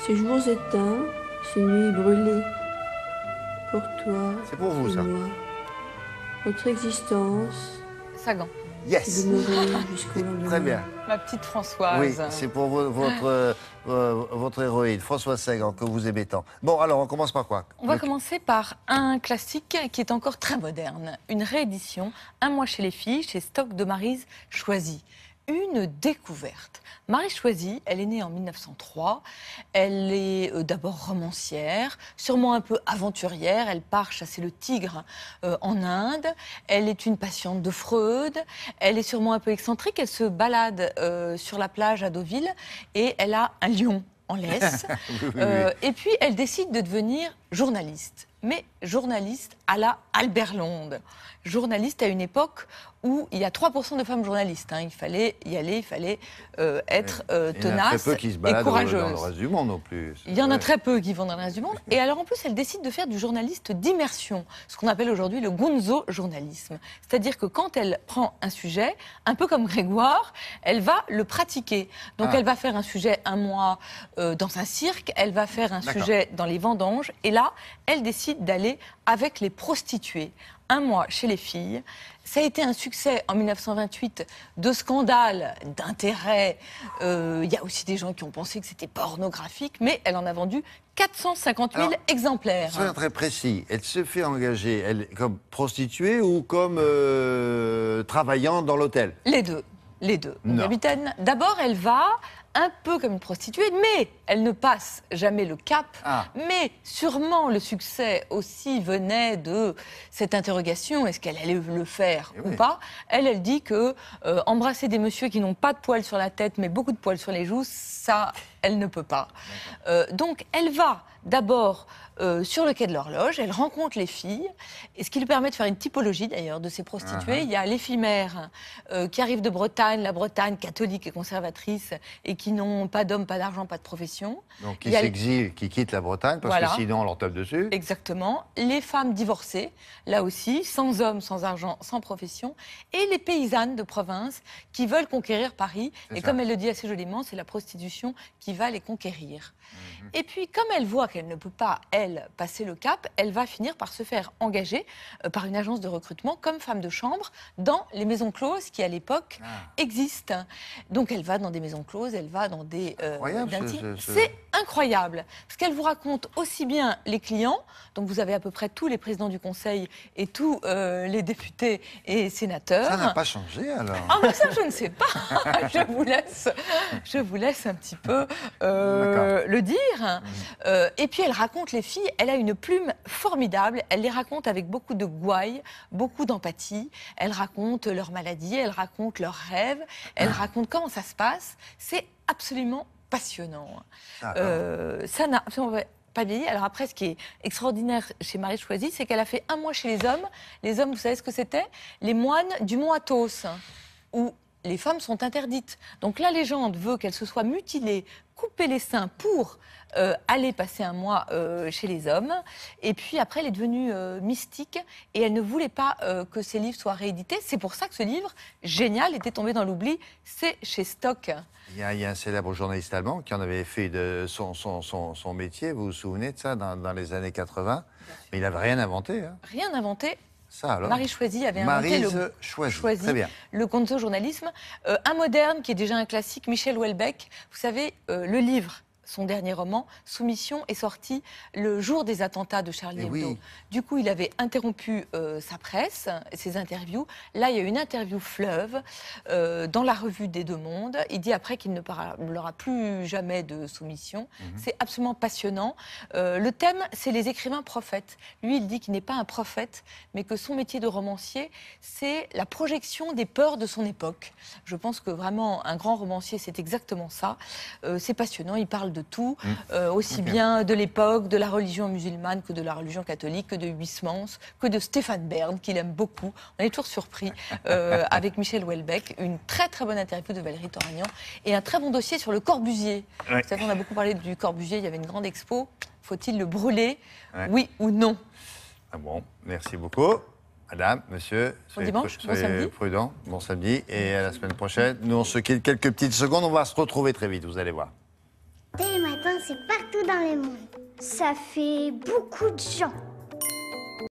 Ces jours éteints, ces nuits brûlées, pour toi C'est pour vous, et ça. moi, notre existence Sagan. Yes. demeurer jusqu'au lendemain. Très bien. Ma petite Françoise. Oui, c'est pour votre héroïne, Françoise Sagan, que vous aimez tant. Bon, alors, on commence par quoi? On va commencer par un classique qui est encore très moderne. Une réédition, Un mois chez les filles, chez Stock de Maryse Choisy. Une découverte. Marie Choisy, elle est née en 1903. Elle est d'abord romancière, sûrement un peu aventurière. Elle part chasser le tigre en Inde. Elle est une patiente de Freud. Elle est sûrement un peu excentrique. Elle se balade sur la plage à Deauville et elle a un lion en laisse. Et puis, elle décide de devenir journaliste. Mais journaliste à la Albert Londres. Journaliste à une époque où il y a 3% de femmes journalistes. Il fallait y aller, il fallait être tenace et courageuse. Il y en a très peu qui se baladent dans le reste du monde non plus. Il y en a très peu qui vont dans le reste du monde. Et alors en plus, elle décide de faire du journaliste d'immersion, ce qu'on appelle aujourd'hui le gonzo-journalisme. C'est-à-dire que quand elle prend un sujet, un peu comme Grégoire, elle va le pratiquer. Donc elle va faire un sujet un mois dans un cirque, elle va faire un sujet dans les vendanges, et là, elle décide d'aller avec les prostituées. Un mois chez les filles. Ça a été un succès en 1928 de scandale, d'intérêt. Il y a aussi des gens qui ont pensé que c'était pornographique, mais elle en a vendu 450 000 exemplaires. Soyons très précis. Elle se fait engager comme prostituée ou comme travaillant dans l'hôtel? Les deux. Les deux. Mon capitaine, d'abord, elle va un peu comme une prostituée, mais elle ne passe jamais le cap. Mais sûrement le succès aussi venait de cette interrogation, est-ce qu'elle allait le faire ou pas? Elle dit que embrasser des messieurs qui n'ont pas de poils sur la tête, mais beaucoup de poils sur les joues, ça, elle ne peut pas. Donc, elle va d'abord sur le quai de l'Horloge, elle rencontre les filles, et ce qui lui permet de faire une typologie d'ailleurs de ces prostituées. Il y a les filles mères qui arrivent de Bretagne, la Bretagne catholique et conservatrice, et qui n'ont pas d'homme, pas d'argent, pas de profession. Donc qui s'exilent, qui quittent la Bretagne, parce que sinon on leur tape dessus. Exactement. Les femmes divorcées, là aussi, sans homme, sans argent, sans profession, et les paysannes de province qui veulent conquérir Paris. Et comme elle le dit assez joliment, c'est la prostitution qui va les conquérir. Et puis, comme elle voit qu'elle ne peut pas, elle, passer le cap, elle va finir par se faire engager par une agence de recrutement comme femme de chambre dans les maisons closes qui, à l'époque, existent. Donc, elle va dans des maisons closes, elle va dans des... C'est incroyable, parce qu'elle vous raconte aussi bien les clients, donc vous avez à peu près tous les présidents du Conseil et tous les députés et sénateurs. Ça n'a pas changé, alors? Ah, mais ça, je ne sais pas. Je vous laisse un petit peu le dire. Et puis, elle raconte les filles. Elle a une plume formidable. Elle les raconte avec beaucoup de gouaille, beaucoup d'empathie. Elle raconte leurs maladies, elle raconte leurs rêves, elle raconte comment ça se passe. C'est absolument passionnant. Ça n'a absolument pas vieilli. Alors après, ce qui est extraordinaire chez Marie Choisy, c'est qu'elle a fait un mois chez les hommes. Les hommes, vous savez ce que c'était? Les moines du mont Athos, où les femmes sont interdites. Donc la légende veut qu'elle se soit mutilée, coupée les seins pour aller passer un mois chez les hommes. Et puis après, elle est devenue mystique et elle ne voulait pas que ses livres soient réédités. C'est pour ça que ce livre, génial, était tombé dans l'oubli. C'est chez Stock. Il y a un célèbre journaliste allemand qui en avait fait de son métier, vous vous souvenez de ça, dans les années 80. Mais il n'avait rien inventé. Rien inventé. Ça, alors. Marie Choisy avait inventé le gonzo-journalisme. Un moderne qui est déjà un classique, Michel Houellebecq. Vous savez, le livre, son dernier roman, Soumission, est sorti le jour des attentats de Charlie Hebdo. Du coup, il avait interrompu sa presse, ses interviews. Là, il y a une interview fleuve dans la revue des Deux Mondes. Il dit après qu'il ne parlera plus jamais de Soumission. C'est absolument passionnant. Le thème, c'est les écrivains prophètes. Lui, il dit qu'il n'est pas un prophète, mais que son métier de romancier, c'est la projection des peurs de son époque. Je pense que vraiment, un grand romancier, c'est exactement ça. C'est passionnant, il parle de tout, aussi bien de l'époque, de la religion musulmane que de la religion catholique, que de Huysmans, que de Stéphane Bern, qu'il aime beaucoup. On est toujours surpris avec Michel Houellebecq. Une très très bonne interview de Valérie Toragnan et un très bon dossier sur le Corbusier. Vous savez, on a beaucoup parlé du Corbusier, il y avait une grande expo. Faut-il le brûler, oui ou non? Bon, merci beaucoup. Madame, monsieur, bon dimanche, bon samedi. Prudents, bon samedi et à la semaine prochaine. Nous, on se quitte quelques petites secondes, on va se retrouver très vite, vous allez voir. Télématin, c'est partout dans le monde. Ça fait beaucoup de gens.